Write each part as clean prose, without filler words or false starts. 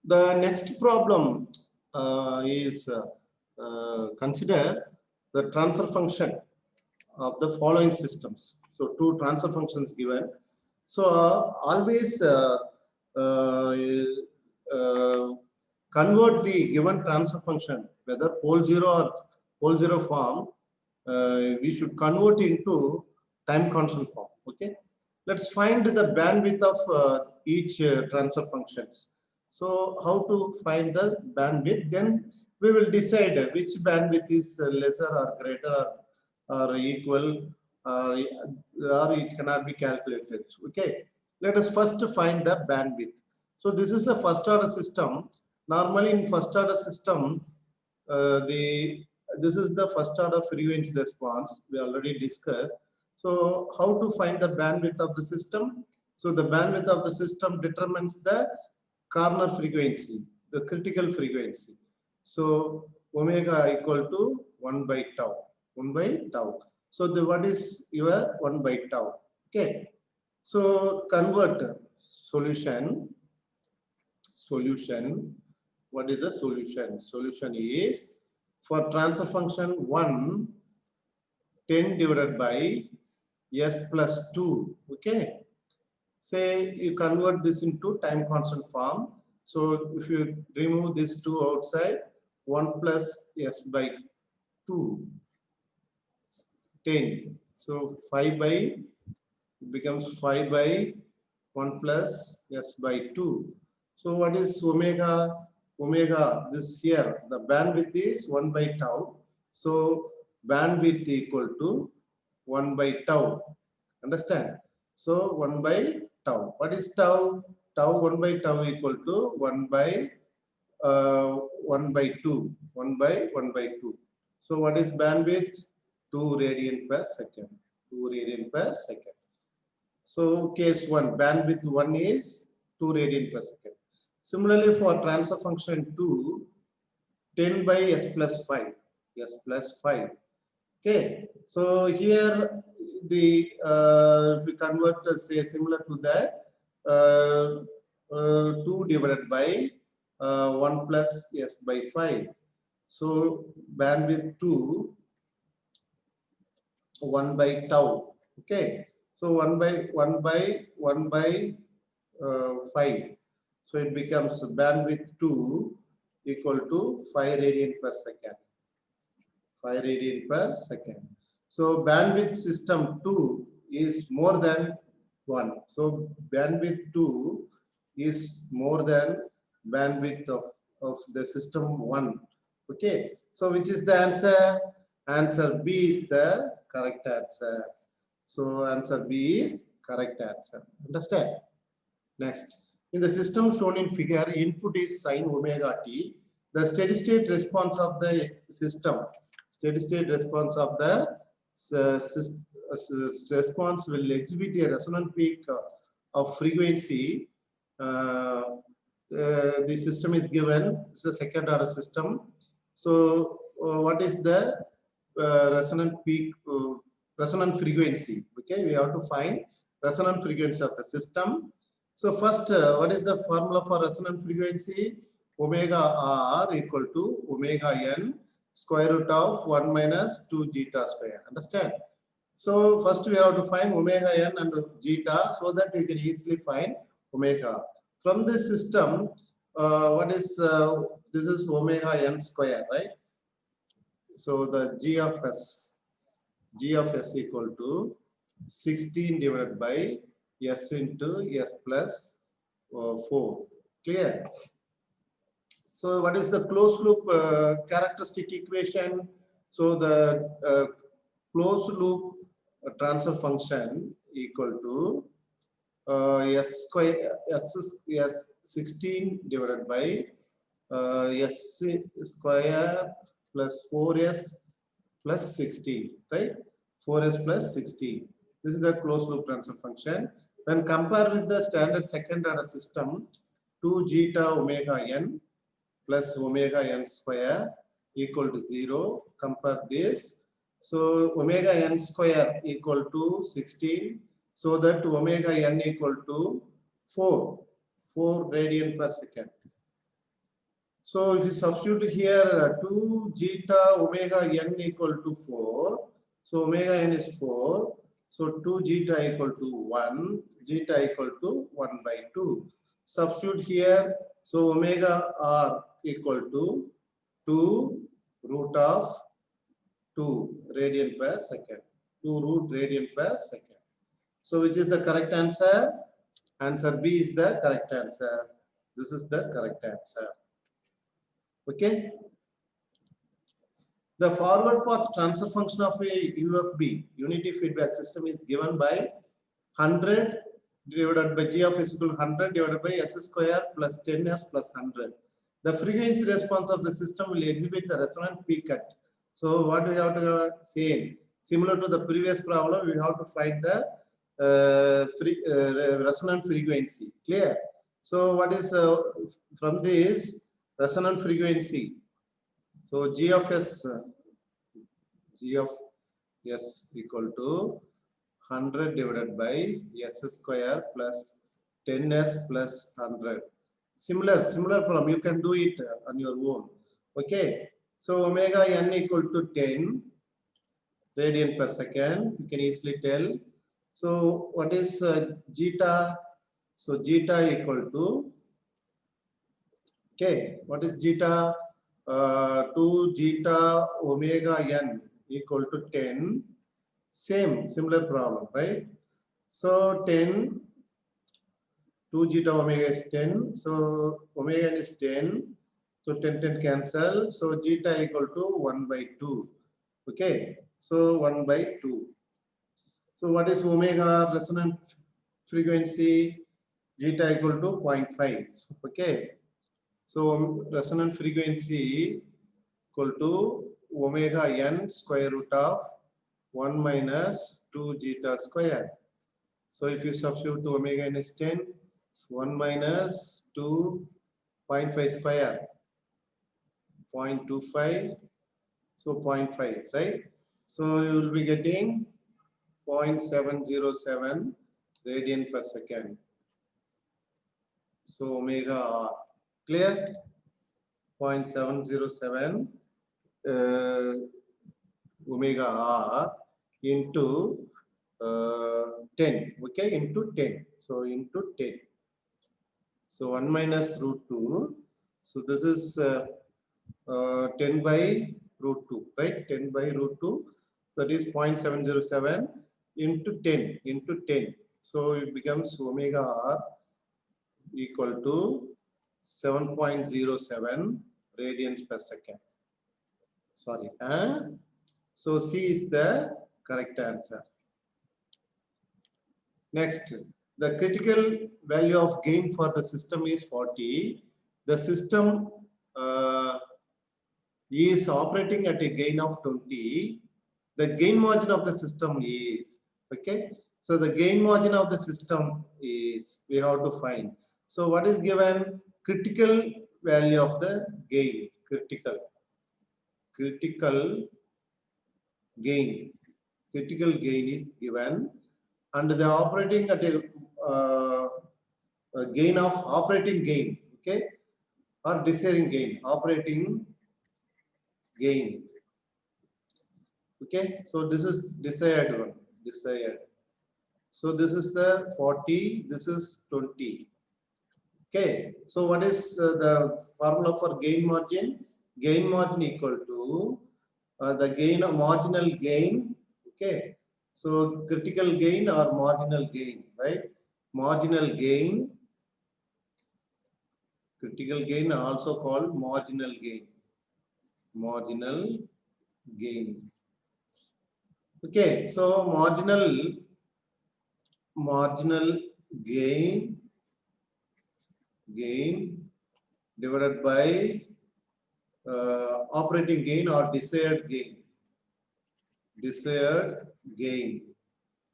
The next problem is consider the transfer function of the following systems. So two transfer functions given. So always uh, convert the given transfer function, whether pole zero or pole zero form, we should convert into time constant form. Okay, let's find the bandwidth of each transfer functions. So how to find the bandwidth? Then we will decide which bandwidth is lesser or greater or equal, or it cannot be calculated. Okay, let us first find the bandwidth. So this is a first order system. Normally in first order system, this is the first order frequency response we already discussed. So how to find the bandwidth of the system? So the bandwidth of the system determines the corner frequency, the critical frequency. So omega equal to 1 by tau, 1 by tau. So what is your 1 by tau? Okay. So convert solution. What is the solution? Solution is for transfer function 1, 10 divided by s plus 2. Okay. Say you convert this into time constant form. So if you remove this 2 outside, 1 plus s by 2, 10. So 5 by becomes 5 by 1 plus s by 2. So what is omega? Omega, this here, the bandwidth is 1 by tau. So bandwidth equal to 1 by tau. Understand? So 1 by tau. What is tau? Tau 1 by tau equal to 1 by 1 by 2. 1 by 1 by 2. So what is bandwidth? 2 radian per second. 2 radian per second. So case 1, bandwidth 1 is 2 radian per second. Similarly for transfer function 2, 10 by s plus 5. S plus 5. Okay. So here the if we convert say similar to that, 2 divided by 1 plus s by 5. So bandwidth 2, 1 by tau. Okay. So 1 by 5. So it becomes bandwidth 2 equal to 5 radian per second. 5 radian per second. So bandwidth system 2 is more than 1. So bandwidth 2 is more than bandwidth of the system 1. Okay. So which is the answer? Answer B is the correct answer. So answer B is correct answer. Understand? Next. In the system shown in figure, input is sine omega t. The steady state response of the system, response will exhibit a resonant peak of frequency. The system is given. This is a second order system. So what is the resonant peak, resonant frequency? Okay, we have to find resonant frequency of the system. So first, what is the formula for resonant frequency? Omega r equal to omega n square root of 1 minus 2 zeta square. Understand? So first we have to find omega n and zeta so that you can easily find omega. From this system, what is this is omega n square, right? So the g of s equal to 16 divided by s into s plus 4. Clear? So what is the closed loop characteristic equation? So the closed loop transfer function equal to s square s 16 divided by s square plus 4s plus 16, right? 4s plus 16. This is the closed loop transfer function. When compared with the standard second order system, 2 zeta omega n plus omega n square equal to 0. Compare this. So omega n square equal to 16. So that omega n equal to 4 radian per second. So if you substitute here 2 zeta omega n equal to 4, so omega n is 4, so 2 zeta equal to 1, zeta equal to 1 by 2. Substitute here, so omega r equal to 2 root of 2 radian per second, 2 root radian per second. So which is the correct answer? Answer B is the correct answer. This is the correct answer. Okay. The forward path transfer function of a UFB, unity feedback system, is given by 100 divided by G of S equal to 100 divided by S square plus 10S plus 100. The frequency response of the system will exhibit the resonant peak at. So what we have to say, similar to the previous problem, we have to find the resonant frequency. Clear? So what is from this resonant frequency? So G of S equal to 100 divided by S square plus 10S plus 100. Similar problem, you can do it on your own. Okay. So omega n equal to 10 radian per second. You can easily tell. So what is zeta? So zeta equal to, okay, what is zeta? 2 zeta omega n equal to 10. Similar problem, right? So 10, 2 zeta omega is 10. So omega n is 10. So 10 cancel. So zeta equal to 1 by 2. Okay. So 1 by 2. So what is omega resonant frequency? Zeta equal to 0.5. Okay. So resonant frequency equal to omega n square root of 1 minus 2 zeta square. So if you substitute to omega n is 10, 1 minus 2, 0.5 square, 0.25, so 0.5, right? So you will be getting 0.707 radian per second. So omega r, clear? 0.707 omega r into 10, okay, into 10. So into 10. So 1 minus root 2. So this is 10 by root 2, right? 10 by root 2. So that is 0.707 into 10 into 10. So it becomes omega r equal to 7.07 radians per second. Sorry. So C is the correct answer. Next, the critical value of gain for the system is 40. The system is operating at a gain of 20. The gain margin of the system is, okay. So the gain margin of the system is, we have to find. So what is given? Critical value of the gain, critical gain is given, and the operating at a gain of operating gain, okay, or desiring gain, operating gain, okay. So this is desired one, desired. So this is the 40, this is 20. Okay, so what is the formula for gain margin? Gain margin equal to the gain of marginal gain. Okay, so critical gain or marginal gain, right? Marginal gain, critical gain also called marginal gain. Marginal gain. Okay, so marginal gain divided by operating gain or desired gain.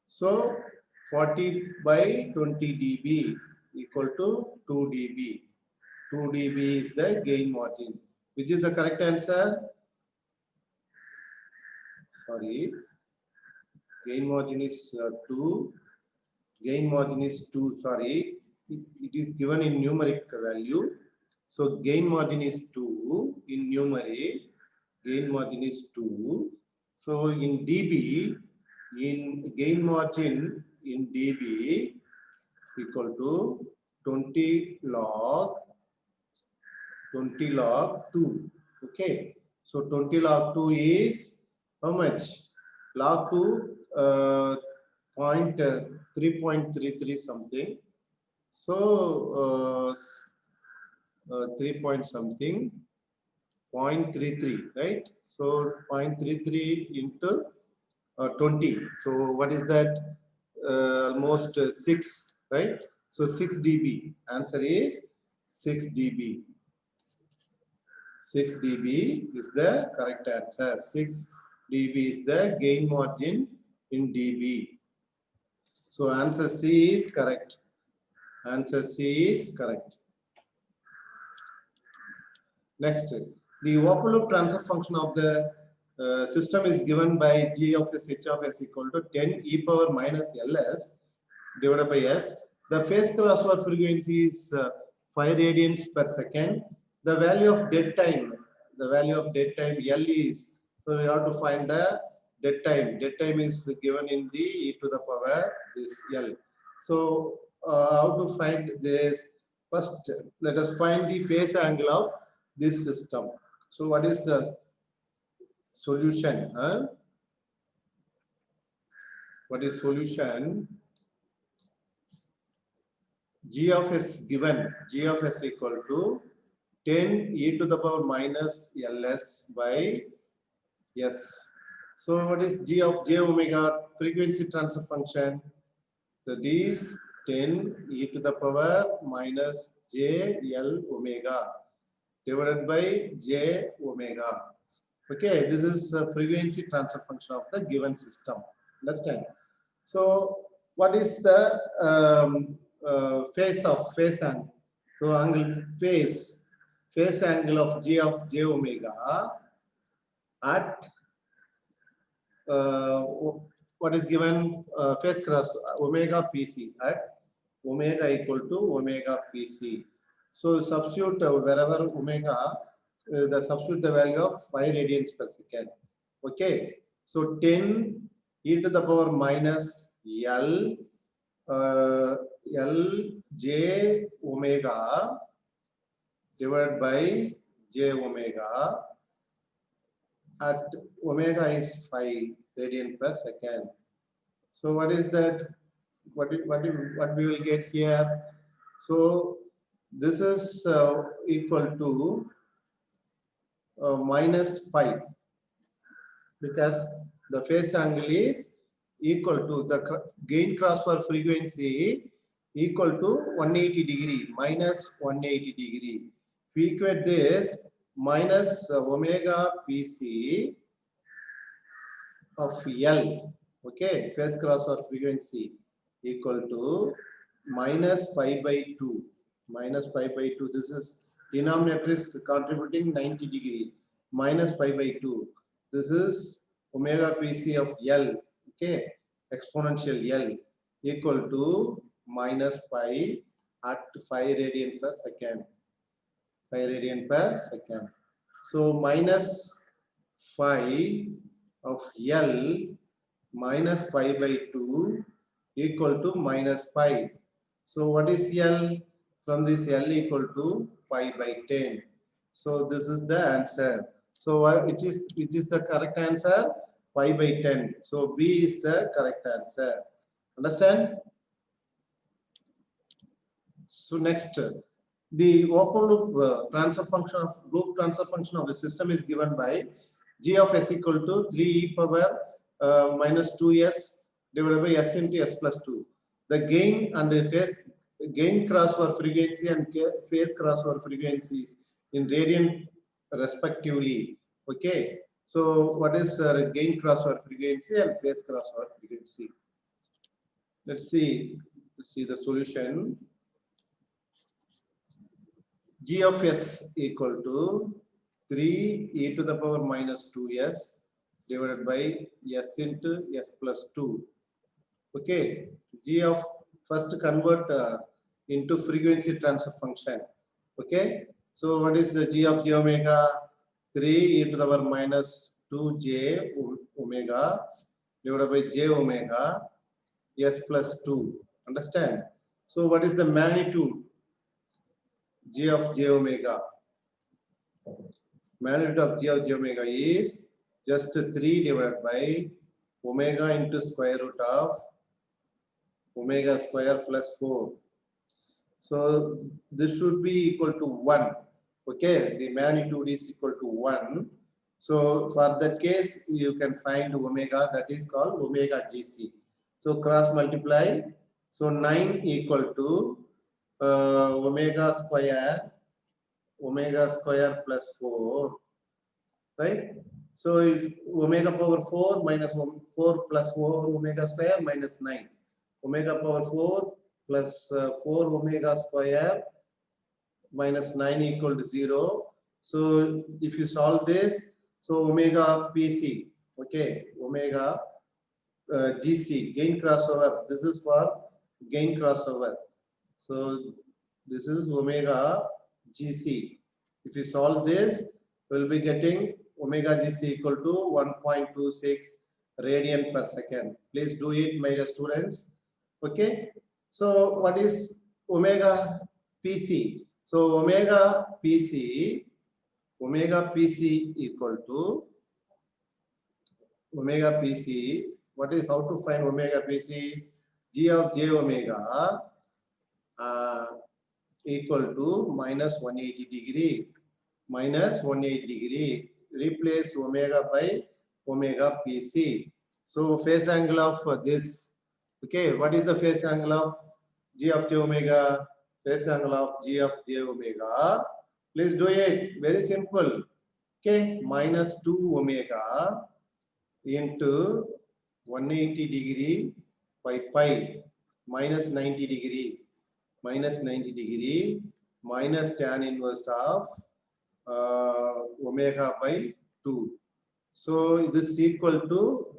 So 40 by 20 dB equal to 2 dB. 2 dB is the gain margin. Which is the correct answer? Sorry. Gain margin is 2. Gain margin is 2. Sorry. It is given in numeric value. So gain margin is 2. 2 in numeric, gain margin is 2. So in dB, in gain margin in dB equal to 20 log 2. Okay, so 20 log 2 is how much? Log 2 3.33 something. So 3 point something 0.33, right? So 0.33 into 20. So what is that? Almost 6, right? So 6 dB. Answer is 6 dB. 6 dB is the correct answer. 6 dB is the gain margin in dB. So answer C is correct. Answer C is correct. Next, the open loop transfer function of the system is given by G of S H of S equal to 10 e power minus Ls divided by S. The phase crossover frequency is 5 radians per second. The value of dead time L is, so we have to find the dead time. Dead time is given in the e to the power this L. So how to find this? First, let us find the phase angle of this system. So what is the solution? What is solution? G of S given, G of S equal to 10 e to the power minus Ls by S. So what is G of j omega? Frequency transfer function. That is 10 e to the power minus j L omega divided by j omega. Okay, this is a frequency transfer function of the given system. Understand? So what is the phase angle? So angle phase angle of G of j omega at what is given phase cross omega PC at omega equal to omega PC. So substitute wherever omega, the substitute the value of 5 radians per second. Okay, so 10 e to the power minus L j omega divided by j omega at omega is 5 radian per second. So what is that? What we will get here? So this is equal to minus pi, because the phase angle is equal to the gain transfer frequency equal to 180 degree minus 180 degree. If we equate this minus omega PC of L, okay, phase crossover frequency equal to minus pi by 2. Minus pi by 2. This is denominator is contributing 90 degree. Minus pi by 2. This is omega PC of L. Okay, exponential L equal to minus pi at 5 radian per second. 5 radian per second. So minus 5 of L minus pi by 2 equal to minus pi. So what is L? From this L equal to pi by 10. So this is the answer. So which is the correct answer? Pi by 10. So B is the correct answer. Understand? So next, the open loop transfer function of the system is given by G of S equal to 3 e power minus 2s divided by s into s plus 2. The gain and the phase gain crossover frequency and phase crossover frequencies in radian respectively. Okay. So what is gain crossover frequency and phase crossover frequency? Let's see the solution. G of S equal to 3 e to the power minus 2s divided by s into s plus 2. Okay, G of first convert into frequency transfer function. Okay, So what is the g of j omega? 3 e to the power minus 2j omega divided by j omega s plus 2. Understand? So what is the magnitude? G of j omega. Magnitude of g of j omega is just 3 divided by omega into square root of omega square plus 4. So this should be equal to 1. Okay, the magnitude is equal to 1. So for that case, you can find omega, that is called omega GC. So cross multiply. So 9 equal to omega square plus 4, right? So if omega power 4 minus 4 plus 4 omega square minus 9. Omega power 4 plus 4 omega square minus 9 equal to 0. So if you solve this, so omega PC, okay, omega GC, gain crossover. This is for gain crossover. So this is omega GC. If you solve this, we'll be getting omega GC equal to 1.26 radian per second. Please do it, my dear students. Okay. So what is omega PC? So omega PC equal to omega PC. What is, how to find omega PC? G of j omega equal to minus 180 degree. Minus 180 degree. Replace omega by omega PC. So phase angle of this. Okay, what is the phase angle of g of j omega? Phase angle of g of j omega. Please do it. Very simple. Okay, minus 2 omega into 180 degree by pi minus 90 degree minus tan inverse of omega by 2. So this equal to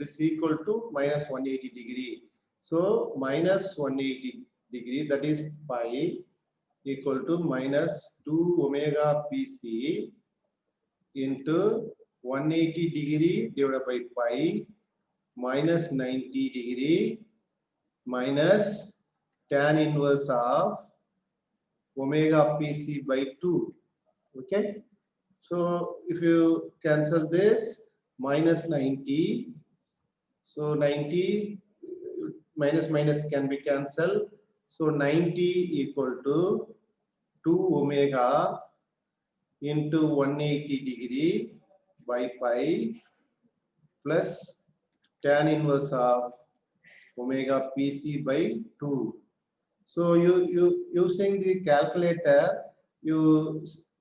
minus 180 degree. So minus 180 degree, that is pi, equal to minus 2 omega PC into 180 degree divided by pi minus 90 degree minus tan inverse of omega PC by 2. Okay. So if you cancel this, minus 90. So 90 minus minus can be cancelled. So 90 equal to 2 omega into 180 degree by pi plus tan inverse of omega PC by 2. So you using the calculator, using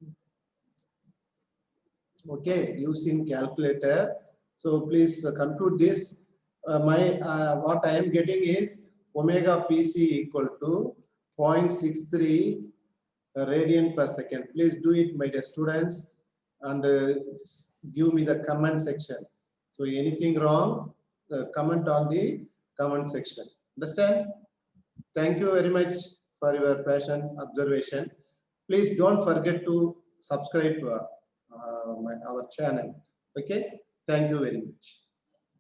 calculator. So please compute this. What I am getting is omega PC equal to 0.63 radian per second. Please do it, my dear students, and give me the comment section. So anything wrong, comment on the comment section. Understand? Thank you very much for your patient observation. Please don't forget to subscribe to our channel. Okay. Thank you very much.